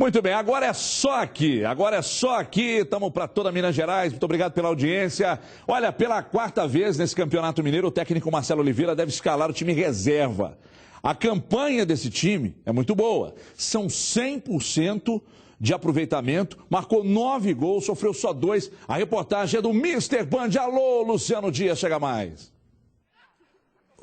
Muito bem, agora é só aqui, estamos para toda Minas Gerais, muito obrigado pela audiência. Olha, pela quarta vez nesse Campeonato Mineiro, o técnico Marcelo Oliveira deve escalar o time reserva. A campanha desse time é muito boa, são 100% de aproveitamento, marcou 9 gols, sofreu só 2. A reportagem é do Mr. Band. Alô, Luciano Dias, chega mais.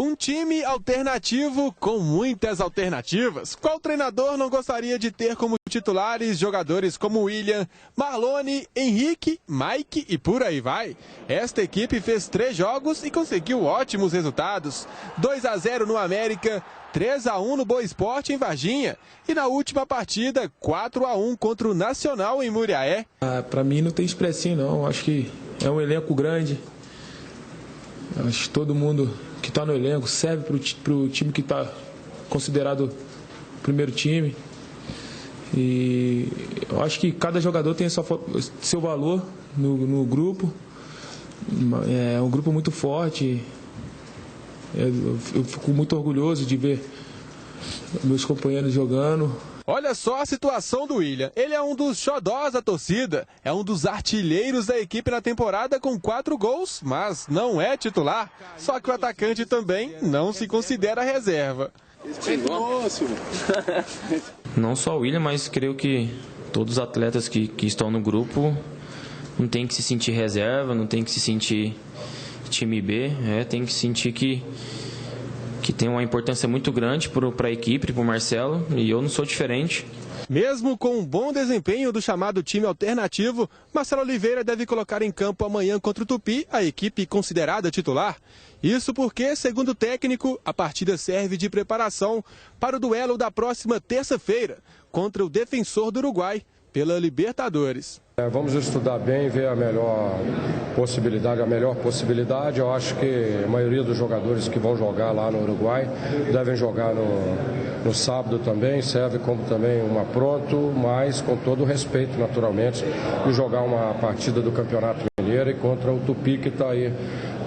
Um time alternativo com muitas alternativas. Qual treinador não gostaria de ter como titulares jogadores como William, Marlone, Henrique, Mike e por aí vai? Esta equipe fez 3 jogos e conseguiu ótimos resultados. 2-0 no América, 3-1 no Boa Esporte em Varginha e na última partida 4-1 contra o Nacional em Muriaé. Para mim não tem expressinho não, acho que é um elenco grande. Acho que todo mundo que está no elenco serve para o time que está considerado primeiro time. E eu acho que cada jogador tem seu valor no grupo. É um grupo muito forte. Eu fico muito orgulhoso de ver meus companheiros jogando. Olha só a situação do William. Ele é um dos xodós da torcida. É um dos artilheiros da equipe na temporada com 4 gols, mas não é titular. Só que o atacante também não se considera reserva. Não só o William, mas creio que todos os atletas que estão no grupo não tem que se sentir reserva, não tem que se sentir time B, tem que sentir que tem uma importância muito grande para a equipe, para o Marcelo, e eu não sou diferente. Mesmo com um bom desempenho do chamado time alternativo, Marcelo Oliveira deve colocar em campo amanhã contra o Tupi a equipe considerada titular. Isso porque, segundo o técnico, a partida serve de preparação para o duelo da próxima terça-feira contra o Defensor do Uruguai pela Libertadores. Vamos estudar bem, ver a melhor possibilidade. Eu acho que a maioria dos jogadores que vão jogar lá no Uruguai devem jogar no sábado também. Serve como também uma pronto, mas com todo o respeito, naturalmente, de jogar uma partida do Campeonato Mineiro e contra o Tupi, que está aí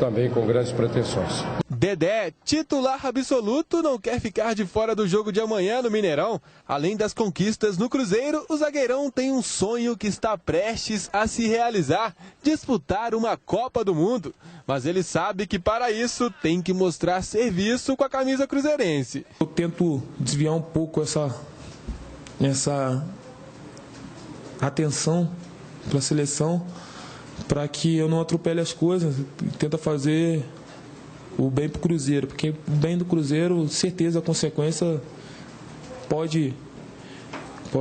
também com grandes pretensões. Dedé, titular absoluto, não quer ficar de fora do jogo de amanhã no Mineirão. Além das conquistas no Cruzeiro, o zagueirão tem um sonho que está prestes a se realizar: disputar uma Copa do Mundo. Mas ele sabe que para isso tem que mostrar serviço com a camisa cruzeirense. Eu tento desviar um pouco essa atenção para a seleção, para que eu não atropele as coisas. Tenta fazer o bem para o Cruzeiro, porque o bem do Cruzeiro, certeza, a consequência pode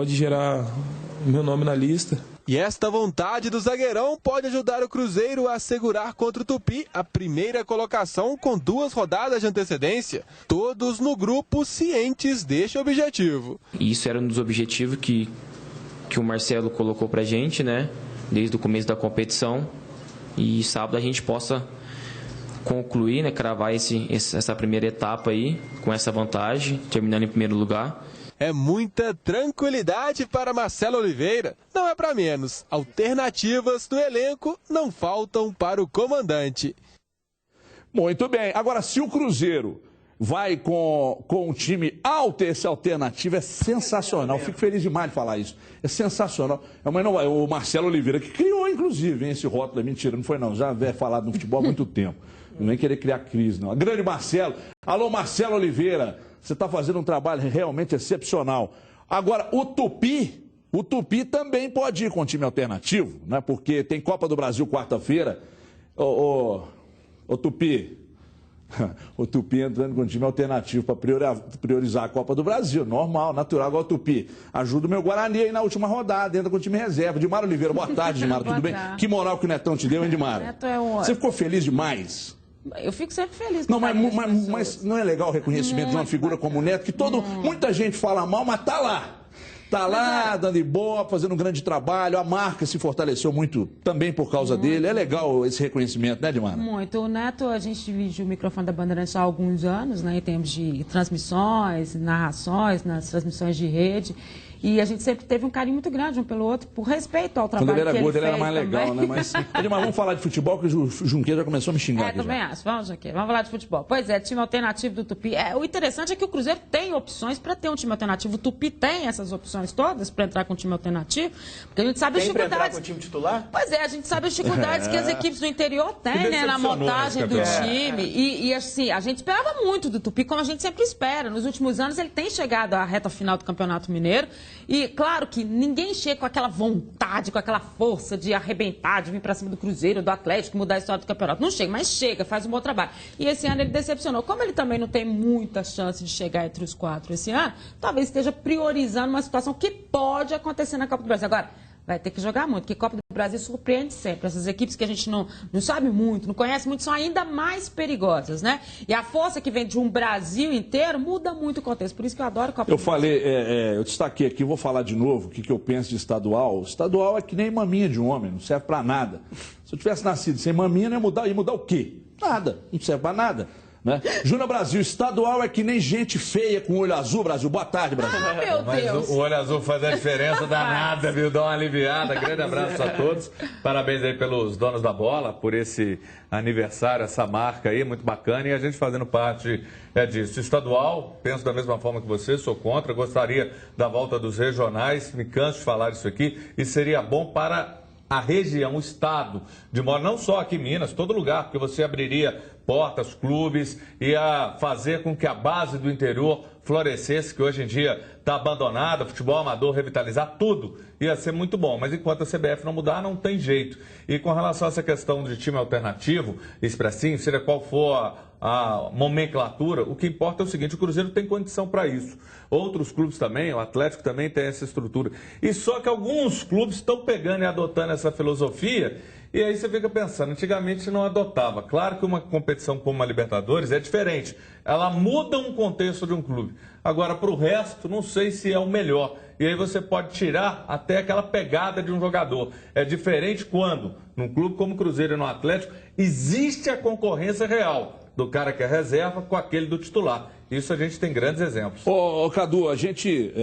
gerar meu nome na lista. E esta vontade do zagueirão pode ajudar o Cruzeiro a assegurar contra o Tupi a primeira colocação com 2 rodadas de antecedência. Todos no grupo cientes deste objetivo. Isso era um dos objetivos que o Marcelo colocou pra gente, né? Desde o começo da competição. E sábado a gente possa concluir, né, cravar essa primeira etapa aí, com essa vantagem, terminando em primeiro lugar. É muita tranquilidade para Marcelo Oliveira. Não é para menos. Alternativas do elenco não faltam para o comandante. Muito bem. Agora, se o Cruzeiro vai com um time alto, esse alternativo é sensacional. Fico feliz demais de falar isso. É sensacional. O Marcelo Oliveira, que criou, inclusive, esse rótulo. Mentira, não foi não. Já havia falado no futebol há muito tempo. Não nem querer criar crise, não. Grande Marcelo. Alô, Marcelo Oliveira. Você está fazendo um trabalho realmente excepcional. Agora, o Tupi também pode ir com um time alternativo, né? Porque tem Copa do Brasil quarta-feira. O Tupi. O Tupi entrando com um time alternativo para priorizar a Copa do Brasil. Normal, natural. Agora o Tupi ajuda o meu Guarani aí na última rodada, entra com o time reserva. Dimara Oliveira, boa tarde, Dimara, tudo bem? Que moral que o Netão te deu, hein, Dimara? Neto é um... Você ficou feliz demais? Eu fico sempre feliz. Não, mas não é legal o reconhecimento de uma figura como o Neto, que muita gente fala mal, mas tá lá. Tá lá, dando ibope, fazendo um grande trabalho. A marca se fortaleceu muito também por causa dele. É legal esse reconhecimento, né, Dimara? Muito. O Neto, a gente divide o microfone da Bandeirantes há alguns anos, né, em termos de transmissões, narrações, nas transmissões de rede. E a gente sempre teve um carinho muito grande um pelo outro, por respeito ao trabalho que ele fez. Quando ele era gordo, ele era mais legal, também. né? Mas vamos falar de futebol, que o Junqueira já começou a me xingar aqui. Também acho. Vamos, Junqueira. Vamos falar de futebol. Pois é, time alternativo do Tupi. O interessante é que o Cruzeiro tem opções para ter um time alternativo. O Tupi tem essas opções todas para entrar com um time alternativo, porque a gente sabe as dificuldades. Pra entrar com o time titular? Pois é, a gente sabe as dificuldades que as equipes do interior têm, né, na montagem do time. E assim, a gente esperava muito do Tupi, como a gente sempre espera. Nos últimos anos ele tem chegado à reta final do Campeonato Mineiro. E claro que ninguém chega com aquela vontade, com aquela força de arrebentar, de vir para cima do Cruzeiro, do Atlético, mudar a história do campeonato. Não chega, mas chega, faz um bom trabalho. E esse ano ele decepcionou. Como ele também não tem muita chance de chegar entre os 4 esse ano, talvez esteja priorizando uma situação que pode acontecer na Copa do Brasil. Agora, vai ter que jogar muito, porque Copa do Brasil surpreende sempre. Essas equipes que a gente não sabe muito, não conhece muito, são ainda mais perigosas, né? E a força que vem de um Brasil inteiro muda muito o contexto. Por isso que eu adoro Copa do Brasil. Falei, eu destaquei aqui, vou falar de novo o que eu penso de estadual. Estadual é que nem maminha de um homem, não serve para nada. Se eu tivesse nascido sem maminha, não ia mudar o quê? Nada, não serve para nada. Né? Júnior Brasil, estadual é que nem gente feia com olho azul, Brasil. Boa tarde, Brasil. Ah, meu Deus. Mas o olho azul faz a diferença danada, viu? Dá uma aliviada. Grande abraço a todos. Parabéns aí pelos donos da bola, por esse aniversário, essa marca aí, muito bacana. E a gente fazendo parte disso. Estadual, penso da mesma forma que você, sou contra. Gostaria da volta dos regionais, me canso de falar isso aqui. E seria bom para a região, o estado, de modo não só aqui em Minas, todo lugar, porque você abriria portas, clubes, ia fazer com que a base do interior florescesse, que hoje em dia está abandonada, futebol amador, revitalizar tudo, ia ser muito bom. Mas enquanto a CBF não mudar, não tem jeito. E com relação a essa questão de time alternativo, expressinho, seja qual for a nomenclatura, o que importa é o seguinte: o Cruzeiro tem condição para isso. Outros clubes também, o Atlético também tem essa estrutura. E só que alguns clubes estão pegando e adotando essa filosofia. E aí você fica pensando, antigamente não adotava. Claro que uma competição como a Libertadores é diferente. Ela muda um contexto de um clube. Agora, para o resto, não sei se é o melhor. E aí você pode tirar até aquela pegada de um jogador. É diferente quando, num clube como o Cruzeiro e no Atlético, existe a concorrência real do cara que é reserva com aquele do titular. Isso a gente tem grandes exemplos. Ô Cadu, a gente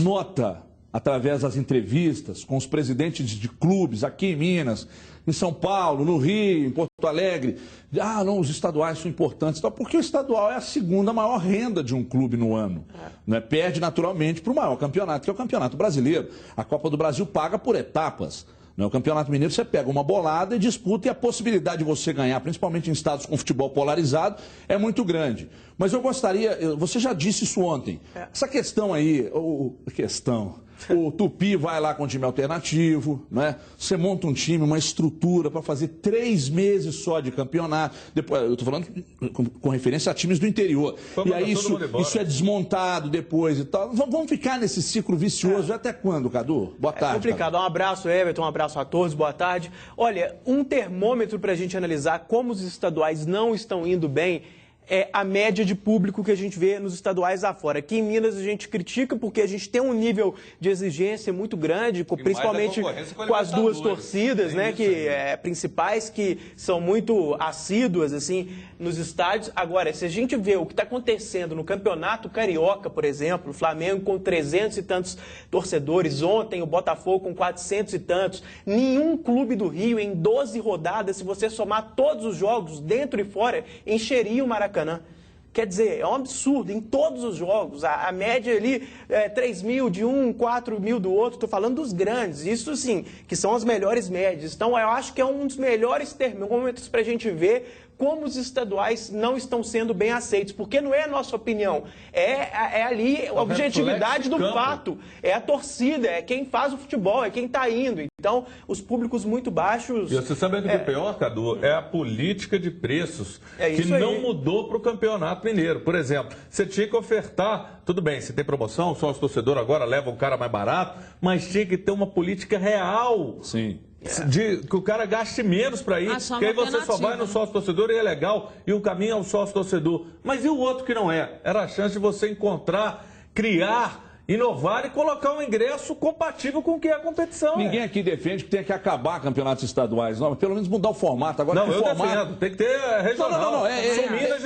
nota, através das entrevistas com os presidentes de clubes aqui em Minas, em São Paulo, no Rio, em Porto Alegre, não, os estaduais são importantes, porque o estadual é a segunda maior renda de um clube no ano. Né? Perde naturalmente para o maior campeonato, que é o Campeonato Brasileiro. A Copa do Brasil paga por etapas. No Campeonato Mineiro você pega uma bolada e disputa, e a possibilidade de você ganhar, principalmente em estados com futebol polarizado, é muito grande. Mas eu gostaria, você já disse isso ontem, essa questão aí, o Tupi vai lá com um time alternativo, né? Você monta um time, uma estrutura para fazer 3 meses só de campeonato. Depois, eu estou falando com referência a times do interior. E aí isso é desmontado depois e tal. Vamos ficar nesse ciclo vicioso até quando, Cadu? Boa tarde. É complicado. Cadu. Um abraço, Everton, um abraço a todos, boa tarde. Olha, um termômetro para a gente analisar como os estaduais não estão indo bem é a média de público que a gente vê nos estaduais afora. Aqui em Minas a gente critica porque a gente tem um nível de exigência muito grande, principalmente com as duas torcidas, né, principais, que são muito assíduas assim, nos estádios. Agora, se a gente vê o que está acontecendo no Campeonato Carioca, por exemplo, o Flamengo com 300 e tantos torcedores, ontem o Botafogo com 400 e tantos, nenhum clube do Rio em 12 rodadas, se você somar todos os jogos, dentro e fora, encheria o Maracanã. Quer dizer, é um absurdo, em todos os jogos, a média ali é 3 mil de um, 4 mil do outro, estou falando dos grandes, isso sim, que são as melhores médias. Então eu acho que é um dos melhores termômetros para a gente ver como os estaduais não estão sendo bem aceitos, porque não é a nossa opinião, é ali a objetividade do fato, é a torcida, é quem faz o futebol, é quem está indo. Então, os públicos muito baixos... E você sabe o que é pior, Cadu? É a política de preços que não mudou para o Campeonato Mineiro. Por exemplo, você tinha que ofertar, tudo bem, você tem promoção, só os torcedores agora levam o cara mais barato, mas tinha que ter uma política real. Sim. Que o cara gaste menos para ir, que aí você só vai no sócio-torcedor e é legal, e o caminho é o sócio-torcedor. Mas e o outro que não é? Era a chance de você encontrar, criar inovar e colocar um ingresso compatível com o que é a competição. Ninguém aqui defende que tenha que acabar campeonatos estaduais, não, mas pelo menos mudar o formato. Agora, não, eu defendo, tem que ter regional.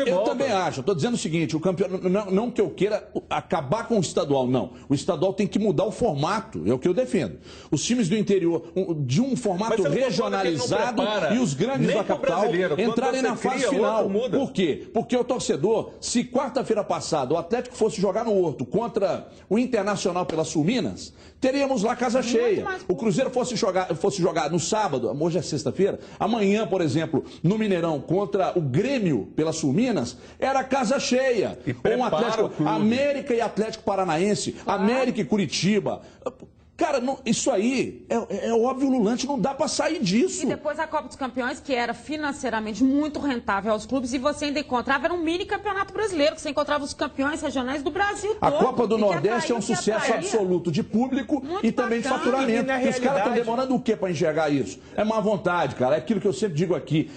Eu também acho. Eu estou dizendo o seguinte, o campeonato, não que eu queira acabar com o estadual, não. O estadual tem que mudar o formato, é o que eu defendo. Os times do interior, de um formato regionalizado e os grandes da capital entrarem na fase final. Por quê? Porque o torcedor, se quarta-feira passada o Atlético fosse jogar no Horto contra o Internacional pela Sul-Minas, teríamos lá casa cheia. O Cruzeiro fosse jogar no sábado, hoje é sexta-feira, amanhã, por exemplo, no Mineirão contra o Grêmio pela Sul-Minas, era casa cheia. Ou um Atlético, América e Atlético Paranaense, América e Curitiba. Cara, isso aí é óbvio, Lulante, não dá pra sair disso. E depois a Copa dos Campeões, que era financeiramente muito rentável aos clubes, e você ainda encontrava, era um mini campeonato brasileiro, que você encontrava os campeões regionais do Brasil todo. A Copa do Nordeste é um sucesso absoluto de público e também de faturamento. E os caras estão demorando o quê pra enxergar isso? É má vontade, cara. É aquilo que eu sempre digo aqui.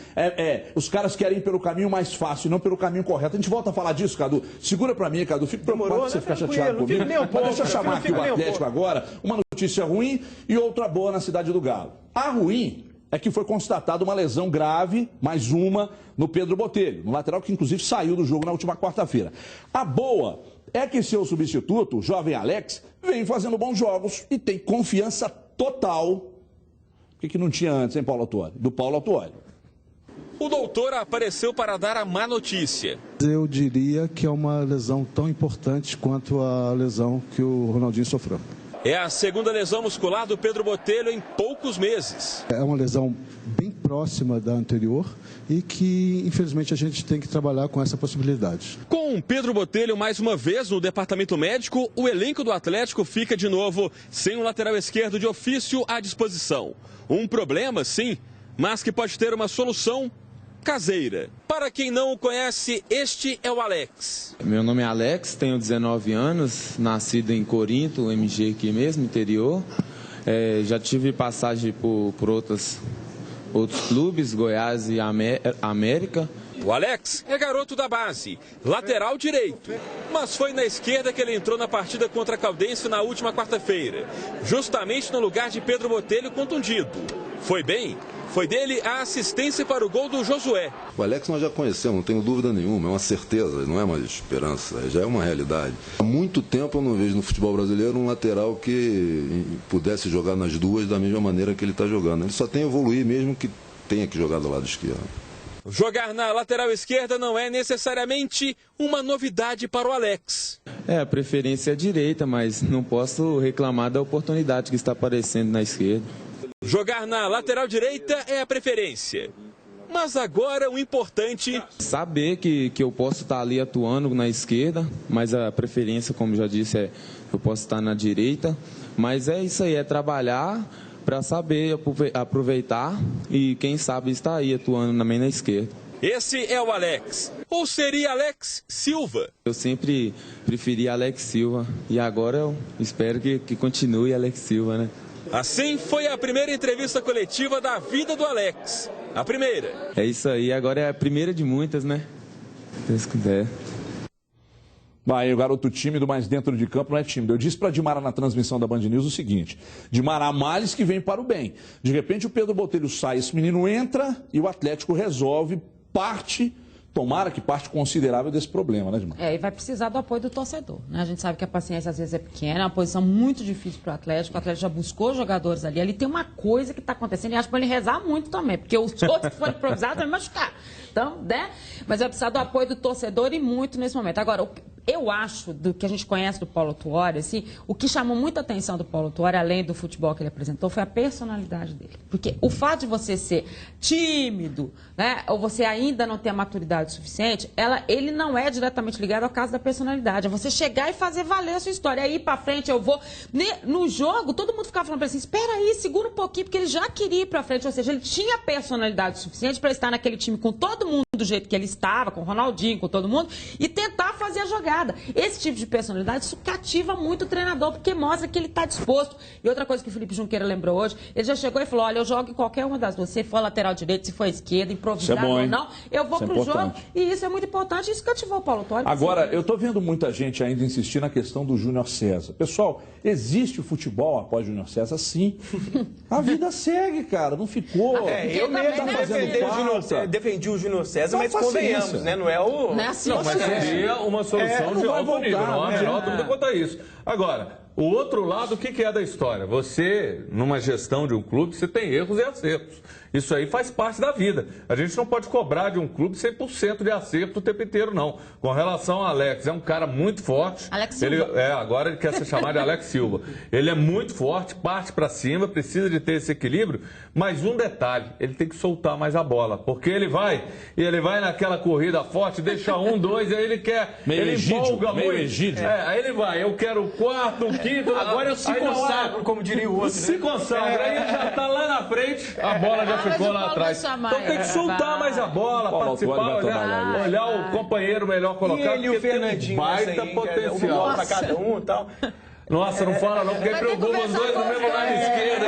Os caras querem ir pelo caminho mais fácil e não pelo caminho correto. A gente volta a falar disso, Cadu. Segura pra mim, Cadu. Fico preocupado que você ficar chateado comigo. Mas deixa eu chamar aqui o Atlético agora. Uma notícia ruim e outra boa na cidade do Galo. A ruim é que foi constatada uma lesão grave, mais uma, no Pedro Botelho, no lateral que inclusive saiu do jogo na última quarta-feira. A boa é que seu substituto, o jovem Alex, vem fazendo bons jogos e tem confiança total. O que não tinha antes, hein, Paulo Autuori? Do Paulo Autuori. O doutor apareceu para dar a má notícia. Eu diria que é uma lesão tão importante quanto a lesão que o Ronaldinho sofreu. É a segunda lesão muscular do Pedro Botelho em poucos meses. É uma lesão bem próxima da anterior e que, infelizmente, a gente tem que trabalhar com essa possibilidade. Com Pedro Botelho mais uma vez no departamento médico, o elenco do Atlético fica de novo sem um lateral esquerdo de ofício à disposição. Um problema, sim, mas que pode ter uma solução caseira. Para quem não o conhece, este é o Alex. Meu nome é Alex, tenho 19 anos, nascido em Corinto, MG aqui mesmo, interior. Já tive passagem por outros clubes, Goiás e América. O Alex é garoto da base, lateral direito, mas foi na esquerda que ele entrou na partida contra a Caldense na última quarta-feira, justamente no lugar de Pedro Botelho contundido. Foi bem? Foi dele a assistência para o gol do Josué. O Alex nós já conhecemos, não tenho dúvida nenhuma, é uma certeza, não é mais esperança, já é uma realidade. Há muito tempo eu não vejo no futebol brasileiro um lateral que pudesse jogar nas duas da mesma maneira que ele está jogando. Ele só tem a evoluir mesmo que tenha que jogar do lado esquerdo. Jogar na lateral esquerda não é necessariamente uma novidade para o Alex. A preferência é a direita, mas não posso reclamar da oportunidade que está aparecendo na esquerda. Jogar na lateral direita é a preferência. Mas agora o importante... Saber que eu posso estar ali atuando na esquerda, mas a preferência, como já disse, eu posso estar na direita. Mas é isso aí, é trabalhar para saber aproveitar e quem sabe estar aí atuando também na esquerda. Esse é o Alex, ou seria Alex Silva? Eu sempre preferi Alex Silva e agora eu espero que continue Alex Silva, né? Assim foi a primeira entrevista coletiva da vida do Alex. A primeira. É isso aí, agora é a primeira de muitas, né? Se Deus quiser. Vai, o garoto tímido, mas dentro de campo não é tímido. Eu disse para Dimara na transmissão da Band News o seguinte: Dimara, há males que vem para o bem. De repente o Pedro Botelho sai, esse menino entra e o Atlético resolve parte. Tomara que parte considerável desse problema, né, Dimar? E vai precisar do apoio do torcedor, né? A gente sabe que a paciência às vezes é pequena, é uma posição muito difícil para o Atlético já buscou jogadores ali. Ali tem uma coisa que está acontecendo e acho que para ele rezar muito também, porque os outros que foram improvisados vão machucar. Então, né? Mas vai precisar do apoio do torcedor e muito nesse momento. Agora, eu acho, do que a gente conhece do Paulo Autuori, assim, o que chamou muita atenção do Paulo Autuori, além do futebol que ele apresentou, foi a personalidade dele. Porque o fato de você ser tímido, né, ou você ainda não ter a maturidade suficiente, ele não é diretamente ligado ao caso da personalidade. É você chegar e fazer valer a sua história. Aí para frente eu vou. No jogo, todo mundo ficava falando para ele assim: espera aí, segura um pouquinho, porque ele já queria ir para frente. Ou seja, ele tinha personalidade suficiente para estar naquele time com todo mundo do jeito que ele estava, com o Ronaldinho, com todo mundo, e tentar fazer a jogada. Esse tipo de personalidade, isso cativa muito o treinador, porque mostra que ele está disposto. E outra coisa que o Felipe Junqueira lembrou hoje, ele já chegou e falou, olha, eu jogo em qualquer uma das duas, se for lateral direito, se for esquerda, improvisado ou não, eu vou pro jogo. E isso é muito importante, isso cativou o Paulo Tuori. Agora, eu estou vendo muita gente ainda insistir na questão do Júnior César. Pessoal, existe o futebol após Júnior César? Sim. A vida segue, cara, não ficou. Eu mesmo defendi o Júnior César, mas convenhamos, né? Não é o... Não é assim, não, mas seria uma solução de alto nível, não há a menor dúvida quanto a isso. Agora, o outro lado, o que é da história? Você, numa gestão de um clube, você tem erros e acertos. Isso aí faz parte da vida. A gente não pode cobrar de um clube 100% de acerto o tempo inteiro, não. Com relação ao Alex, é um cara muito forte. Alex Silva. Agora ele quer ser chamado de Alex Silva. Ele é muito forte, parte para cima, precisa de ter esse equilíbrio. Mas um detalhe, ele tem que soltar mais a bola. Porque ele vai naquela corrida forte, deixa 1, 2, aí ele quer... Meio empolga meio muito. Egídio. Aí ele vai, eu quero o quarto, o quinto... Agora eu se consagro, como diria o outro. Se consagra, aí ele já está lá na frente, a bola já ficou lá atrás. Então tem que soltar mais a bola, participar, olhar o companheiro melhor colocado. E ele e o Fernandinho, baita potencial. Para cada um e tal. Nossa, não fala não, porque preocupa os dois no mesmo lado esquerdo.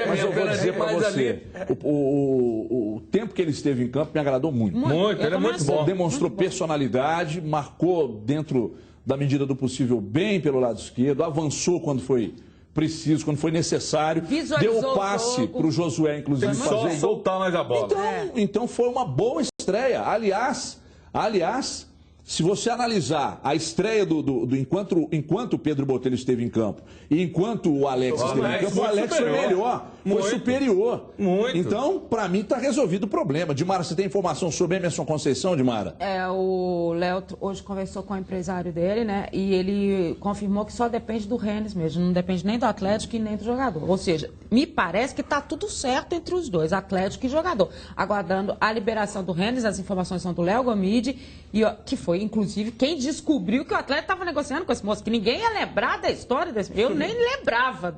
Mas eu vou dizer para você, o tempo que ele esteve em campo me agradou muito. Muito, ele é muito bom. Demonstrou personalidade, marcou dentro da medida do possível bem pelo lado esquerdo, avançou quando foi preciso, quando foi necessário, deu passe para o Josué, inclusive, fazer soltar mais a bola. Então foi uma boa estreia. Aliás, se você analisar a estreia enquanto o Pedro Botelho esteve em campo e enquanto o Alex esteve em campo, o Alex foi melhor, foi superior. Muito. Então, para mim, está resolvido o problema. Dimara, você tem informação sobre Emerson Conceição, Dimara? O Léo hoje conversou com o empresário dele, né? E ele confirmou que só depende do Rennes mesmo, não depende nem do Atlético e nem do jogador. Ou seja, me parece que está tudo certo entre os dois, Atlético e jogador. Aguardando a liberação do Rennes, as informações são do Léo Gomide, que foi, inclusive, quem descobriu que o Atlético estava negociando com esse moço, que ninguém ia lembrar da história desse... Eu nem lembrava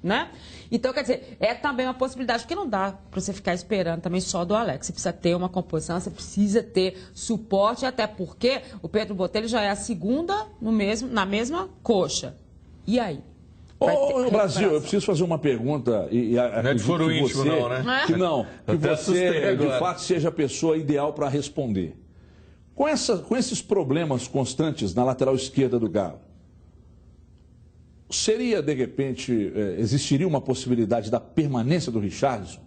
né? Então, quer dizer, é também uma possibilidade, porque não dá para você ficar esperando também só do Alex. Você precisa ter uma composição, você precisa ter suporte, até porque o Pedro Botelho já é a segunda na mesma coxa. E aí? Brasil, eu preciso fazer uma pergunta. Não é de foro íntimo, não, né? Que você, de fato, seja a pessoa ideal para responder. Com esses problemas constantes na lateral esquerda do Galo, seria, de repente, existiria uma possibilidade da permanência do Richarlison?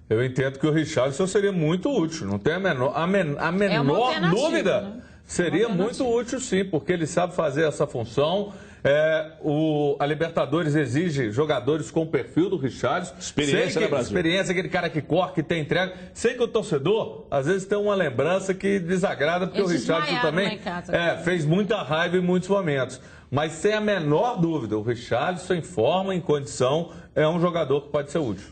Eu entendo que o Richarlison seria muito útil, não tem a menor dúvida. Né? Seria muito útil, sim, porque ele sabe fazer essa função. A Libertadores exige jogadores com o perfil do Richarlison. Experiência, né, Brasil? Experiência, aquele cara que corre, que tem entrega. Sei que o torcedor, às vezes, tem uma lembrança que desagrada, porque o Richarlison também fez muita raiva em muitos momentos. Mas sem a menor dúvida, o Richarlison em forma, em condição, é um jogador que pode ser útil.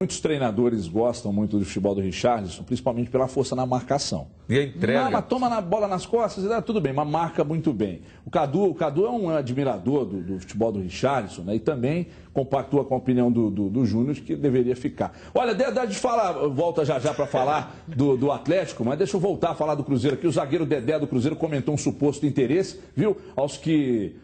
Muitos treinadores gostam muito do futebol do Richarlison, principalmente pela força na marcação. E a entrega. Mas toma na bola nas costas, tudo bem, mas marca muito bem. O Cadu é um admirador do futebol do Richarlison, né? E também compactua com a opinião do Júnior de que deveria ficar. Olha, a gente volta já para falar do Atlético, mas deixa eu voltar a falar do Cruzeiro aqui. O zagueiro Dedé do Cruzeiro comentou um suposto interesse, viu? Aos que,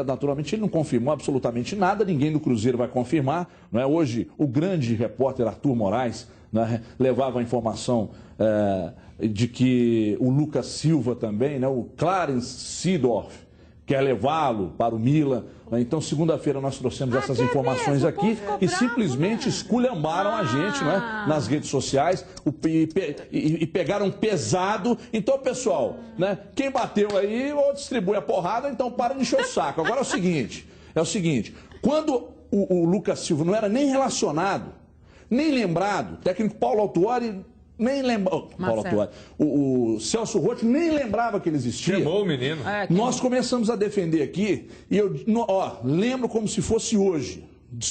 naturalmente, ele não confirmou absolutamente nada, ninguém do Cruzeiro vai confirmar. Não é? Hoje, o grande repórter Arthur Moraes, né, levava a informação de que o Lucas Silva também, né, o Clarence Seedorf, quer levá-lo para o Milan. Então, segunda-feira, nós trouxemos essas informações aqui e simplesmente esculhambaram a gente, não é? Nas redes sociais e pegaram pesado. Então, pessoal, né? Quem bateu aí ou distribui a porrada, então para de encher o saco. Agora é o seguinte, quando o Lucas Silva não era nem relacionado, nem lembrado, o técnico Paulo Autuori nem lembrava. O Celso Roth nem lembrava que ele existia. Queimou o menino. Nós começamos a defender aqui, e eu lembro como se fosse hoje.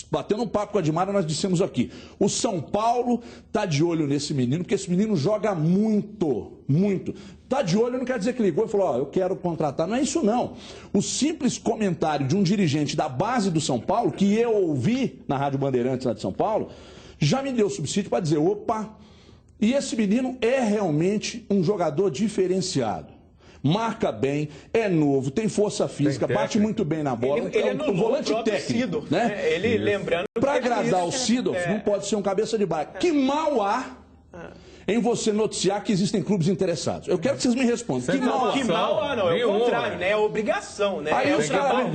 Batendo um papo com a Dimara, nós dissemos aqui: o São Paulo está de olho nesse menino, porque esse menino joga muito, muito. Está de olho não quer dizer que ligou e falou: eu quero contratar. Não é isso, não. O simples comentário de um dirigente da base do São Paulo, que eu ouvi na Rádio Bandeirantes lá de São Paulo, já me deu subsídio para dizer: opa, E esse menino é realmente um jogador diferenciado. Marca bem, é novo, tem força física, bate muito bem na bola. Ele é um volante técnico, né? Ele, lembrando... Para agradar o Seedorf, não pode ser um cabeça de baile. Que mal há em você noticiar que existem clubes interessados? Eu quero que vocês me respondam. Que mal há, não. É o contrário, né? É obrigação, né? Aí os caras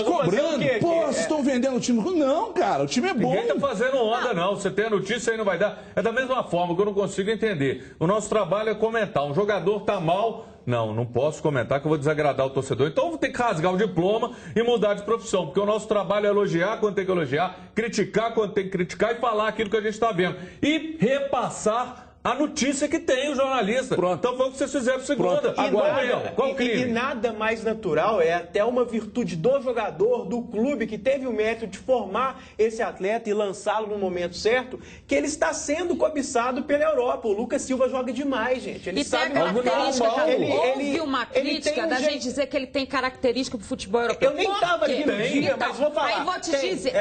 cobrando. Pô, vocês estão vendendo o time. Não, cara, o time é bom. Ninguém tá fazendo onda, não. Você tem a notícia aí, não vai dar. É da mesma forma que eu não consigo entender. O nosso trabalho é comentar. Um jogador tá mal... Não posso comentar que eu vou desagradar o torcedor. Então eu vou ter que rasgar o diploma e mudar de profissão. Porque o nosso trabalho é elogiar quando tem que elogiar, criticar quando tem que criticar e falar aquilo que a gente está vendo. E repassar a notícia que tem o jornalista. Pronto. Então foi o que vocês fizeram segunda. E nada mais natural, é até uma virtude do jogador, do clube, que teve o mérito de formar esse atleta e lançá-lo no momento certo, que ele está sendo cobiçado pela Europa. O Lucas Silva joga demais, gente. Ele sabe tem característica. Houve uma crítica da gente dizer que ele tem característica pro futebol europeu. Eu nem estava aqui no dia, mas vou falar. Aí vou te dizer,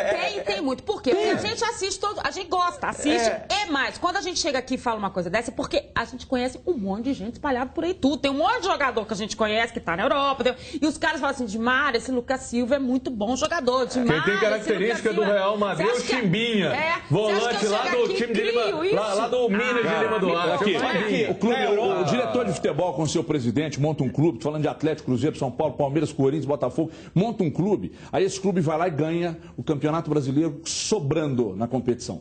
tem muito. Por quê? Porque a gente assiste todo, a gente gosta, assiste, mais. Quando a gente chega aqui e fala uma coisa dessa, porque a gente conhece um monte de gente espalhado por aí tudo. Tem um monte de jogador que a gente conhece, que tá na Europa. E os caras falam assim, Dimar, esse Lucas Silva é muito bom jogador. Quem tem característica do Real Madrid é o Chimbinha. Volante lá do time de Lima, lá do Minas de Lima do Lado. O diretor de futebol com o seu presidente monta um clube, tô falando de Atlético, Cruzeiro, São Paulo, Palmeiras, Corinthians, Botafogo, monta um clube, aí esse clube vai lá e ganha o Campeonato Brasileiro sobrando na competição.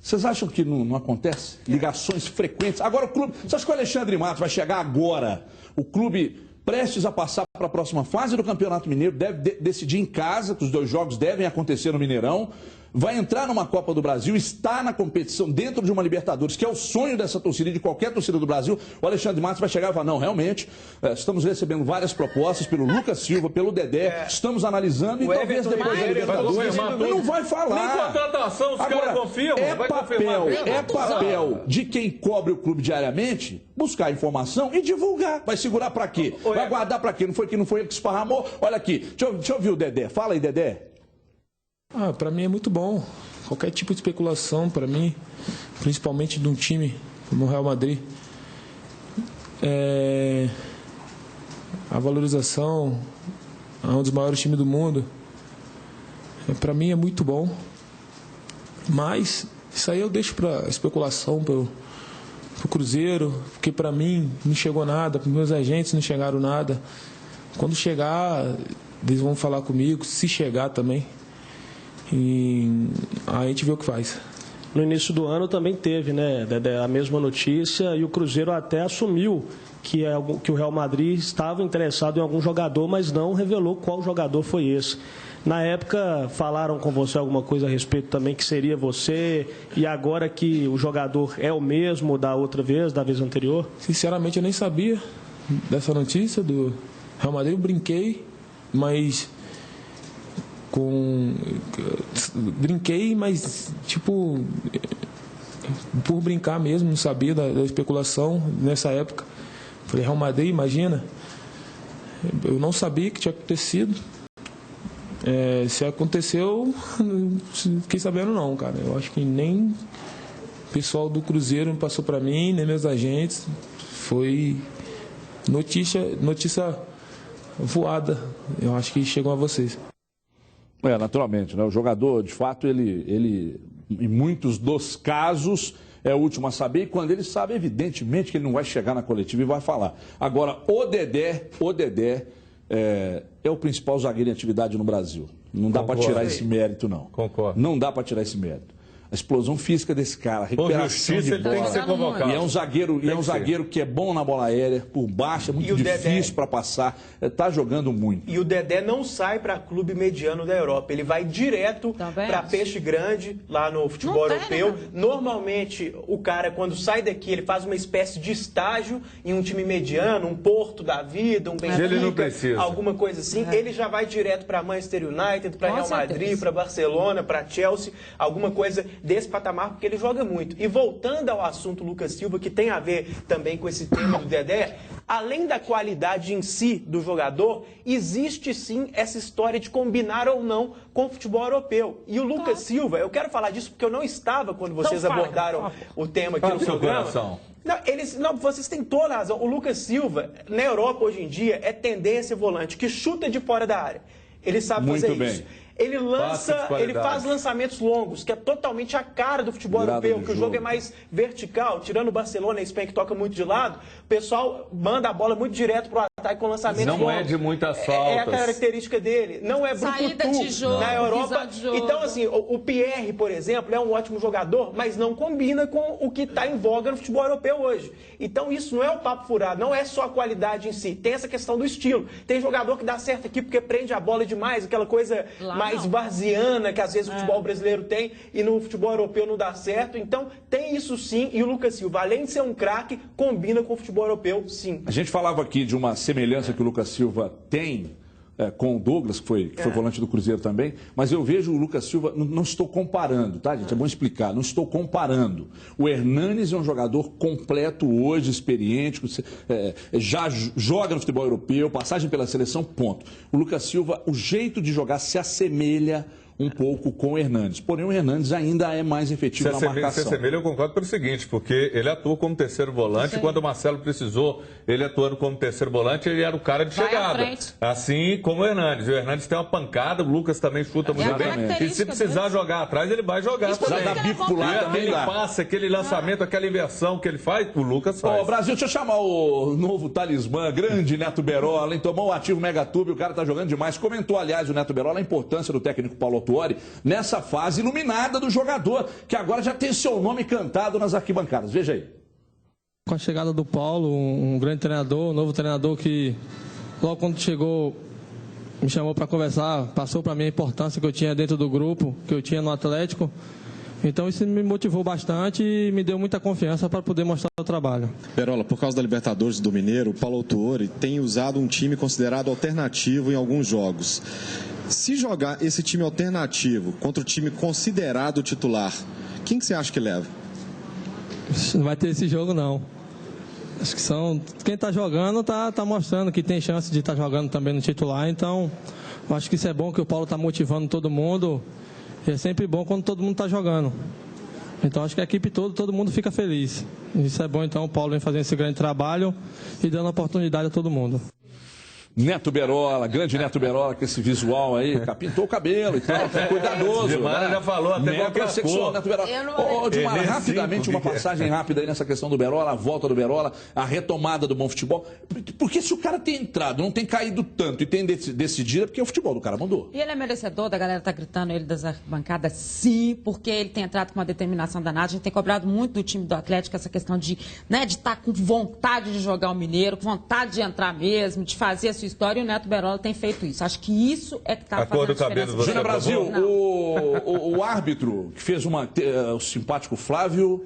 Vocês acham que não acontece? Ligações frequentes. Agora o clube... Você acha que o Alexandre Matos vai chegar agora? O clube prestes a passar para a próxima fase do Campeonato Mineiro, deve decidir em casa, que os 2 jogos devem acontecer no Mineirão, vai entrar numa Copa do Brasil, está na competição dentro de uma Libertadores, que é o sonho dessa torcida e de qualquer torcida do Brasil. O Alexandre Matos vai chegar e falar, não, realmente, estamos recebendo várias propostas pelo Lucas Silva, pelo Dedé, estamos analisando e talvez depois da Libertadores não vai falar. Nem contratação, os caras confiam. É papel de quem cobre o clube diariamente buscar informação e divulgar. Vai segurar pra quê? Vai guardar pra quê? Não foi ele que esparramou? Olha aqui, deixa eu ouvir o Dedé. Fala aí, Dedé. Para mim é muito bom. Qualquer tipo de especulação, para mim, principalmente de um time como o Real Madrid, a valorização é um dos maiores times do mundo. Para mim é muito bom. Mas isso aí eu deixo para especulação, para o Cruzeiro, porque para mim não chegou nada, para meus agentes não chegaram nada. Quando chegar, eles vão falar comigo, se chegar também. E aí a gente vê o que faz. No início do ano também teve, né, Dedé, a mesma notícia, e o Cruzeiro até assumiu que o Real Madrid estava interessado em algum jogador, mas não revelou qual jogador foi esse. Na época falaram com você alguma coisa a respeito também que seria você, e agora que o jogador é o mesmo da outra vez, da vez anterior? Sinceramente eu nem sabia dessa notícia do Real Madrid, eu brinquei, mas... Brinquei, mas tipo por brincar mesmo, não sabia da especulação nessa época. Falei, Real Madrid, imagina. Eu não sabia que tinha acontecido. Se aconteceu, não fiquei sabendo não, cara. Eu acho que nem o pessoal do Cruzeiro me passou para mim, nem meus agentes. Foi notícia voada. Eu acho que chegou a vocês. Naturalmente, né? O jogador, de fato, ele, em muitos dos casos, é o último a saber, e quando ele sabe, evidentemente, que ele não vai chegar na coletiva e vai falar. Agora, o Dedé é o principal zagueiro em atividade no Brasil. Não dá para tirar esse mérito, não. Concordo. Não dá para tirar esse mérito. A explosão física desse cara, a recuperação de bola. Ele tem que ser convocado. E é um zagueiro que é bom na bola aérea, por baixo, é muito difícil para passar, está jogando muito. E o Dedé não sai para clube mediano da Europa, ele vai direto para peixe grande lá no futebol europeu. Normalmente, o cara, quando sai daqui, ele faz uma espécie de estágio em um time mediano, um Porto da vida, um Benfica, alguma coisa assim. Ele já vai direto para Manchester United, para Real Madrid, para Barcelona, para Chelsea, alguma coisa desse patamar, porque ele joga muito. E voltando ao assunto Lucas Silva, que tem a ver também com esse tema do Dedé, além da qualidade em si do jogador, existe sim essa história de combinar ou não com o futebol europeu. E o Lucas Silva, eu quero falar disso porque eu não estava quando vocês abordaram o tema aqui no programa. Não, vocês têm toda a razão. O Lucas Silva, na Europa hoje em dia, é tendência volante, que chuta de fora da área. Ele sabe fazer isso. Ele lança, ele faz lançamentos longos, que é totalmente a cara do futebol europeu, que o jogo é mais vertical. Tirando o Barcelona e a Espanha, que toca muito de lado, o pessoal manda a bola muito direto pro ataque com lançamentos longos. Não é de muitas faltas. É a característica dele. Não é brucutu na Europa. Então, assim, o Pierre, por exemplo, é um ótimo jogador, mas não combina com o que está em voga no futebol europeu hoje. Então, isso não é o papo furado, não é só a qualidade em si. Tem essa questão do estilo. Tem jogador que dá certo aqui porque prende a bola demais, aquela coisa mais varziana que às vezes o futebol brasileiro tem e no futebol europeu não dá certo. Então tem isso sim, e o Lucas Silva, além de ser um craque, combina com o futebol europeu, sim. A gente falava aqui de uma semelhança que o Lucas Silva tem com o Douglas, que foi volante do Cruzeiro também, mas eu vejo o Lucas Silva, não estou comparando, tá, gente? É bom explicar, não estou comparando. O Hernanes é um jogador completo hoje, experiente, já joga no futebol europeu, passagem pela seleção, ponto. O Lucas Silva, o jeito de jogar se assemelha um pouco com o Hernanes. Porém, o Hernanes ainda é mais efetivo na marcação. Se assemelha, eu concordo pelo seguinte, porque ele atuou como terceiro volante, quando o Marcelo precisou, ele atuando como terceiro volante, ele era o cara de chegada. Assim como o Hernanes. O Hernanes tem uma pancada, o Lucas também chuta muito bem. E se precisar jogar atrás, ele vai jogar também. Já dá bico pro lado também. Aquele passe, aquele lançamento, aquela inversão que ele faz, o Lucas faz. Ó, Brasil, deixa eu chamar o novo talismã, grande Neto Berola, hein? Tomou o ativo Megatube, o cara tá jogando demais. Comentou, aliás, o Neto Berola, a importância do técnico Paulo Autuori nessa fase iluminada do jogador, que agora já tem seu nome cantado nas arquibancadas. Veja aí. Com a chegada do Paulo, um grande treinador, um novo treinador que logo quando chegou me chamou para conversar, passou para mim a importância que eu tinha dentro do grupo, que eu tinha no Atlético. Então isso me motivou bastante e me deu muita confiança para poder mostrar o trabalho. Berola, por causa da Libertadores do Mineiro, o Paulo Autuori tem usado um time considerado alternativo em alguns jogos. Se jogar esse time alternativo contra o time considerado titular, quem que você acha que leva? Não vai ter esse jogo, não. Acho que quem está jogando está mostrando que tem chance de estar jogando também no titular. Então, acho que isso é bom, que o Paulo está motivando todo mundo. E é sempre bom quando todo mundo está jogando. Então, acho que a equipe toda, todo mundo fica feliz. Isso é bom, então, o Paulo vem fazendo esse grande trabalho e dando oportunidade a todo mundo. Neto Berola, grande Neto Berola, com esse visual aí, pintou o cabelo e tal, cuidadoso. Dilmara já falou até qualquer sexual, Neto Berola. Dilmara, rapidamente, uma passagem rápida aí nessa questão do Berola, a volta do Berola, a retomada do bom futebol. Porque se o cara tem entrado, não tem caído tanto e tem decidido, é porque o futebol do cara mandou. E ele é merecedor, da galera tá gritando ele das arquibancadas, sim, porque ele tem entrado com uma determinação danada. A gente tem cobrado muito do time do Atlético essa questão de estar com vontade de jogar o Mineiro, com vontade de entrar mesmo, de fazer a sua história, e o Neto Berola tem feito isso. Acho que isso é que está fazendo a diferença. Júnior Brasil, o árbitro que fez o simpático Flávio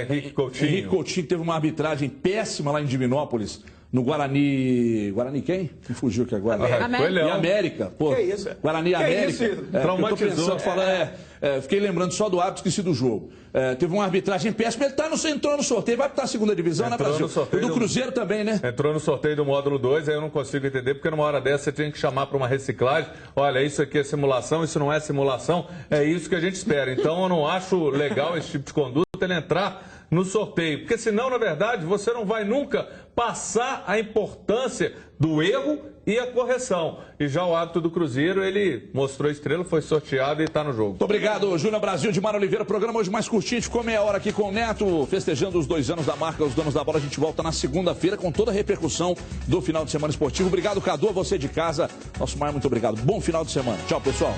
Henrique Coutinho. Henrique Coutinho teve uma arbitragem péssima lá em Divinópolis. No Guarani... Guarani quem? Que fugiu aqui agora? América. E América. Pô, que isso? Guarani e América. Traumatizou. Eu tô pensando, fiquei lembrando só do árbitro, esqueci do jogo. Teve uma arbitragem péssima. Ele entrou no sorteio. Vai para a segunda divisão, né, Brasil? O do Cruzeiro também, né? Entrou no sorteio do módulo 2, aí eu não consigo entender, porque numa hora dessa você tinha que chamar para uma reciclagem. Olha, isso aqui é simulação, isso não é simulação. É isso que a gente espera. Então eu não acho legal esse tipo de conduta, ele entrar no sorteio. Porque senão, na verdade, você não vai nunca passar a importância do erro e a correção. E já o árbitro do Cruzeiro, ele mostrou a estrela, foi sorteado e está no jogo. Muito obrigado, Júnior Brasil, de Mara Oliveira. Programa hoje mais curtinho, ficou meia hora aqui com o Neto, festejando os 2 anos da marca, os donos da bola. A gente volta na segunda-feira com toda a repercussão do final de semana esportivo. Obrigado, Cadu, a você de casa. Nosso Maio, muito obrigado. Bom final de semana. Tchau, pessoal.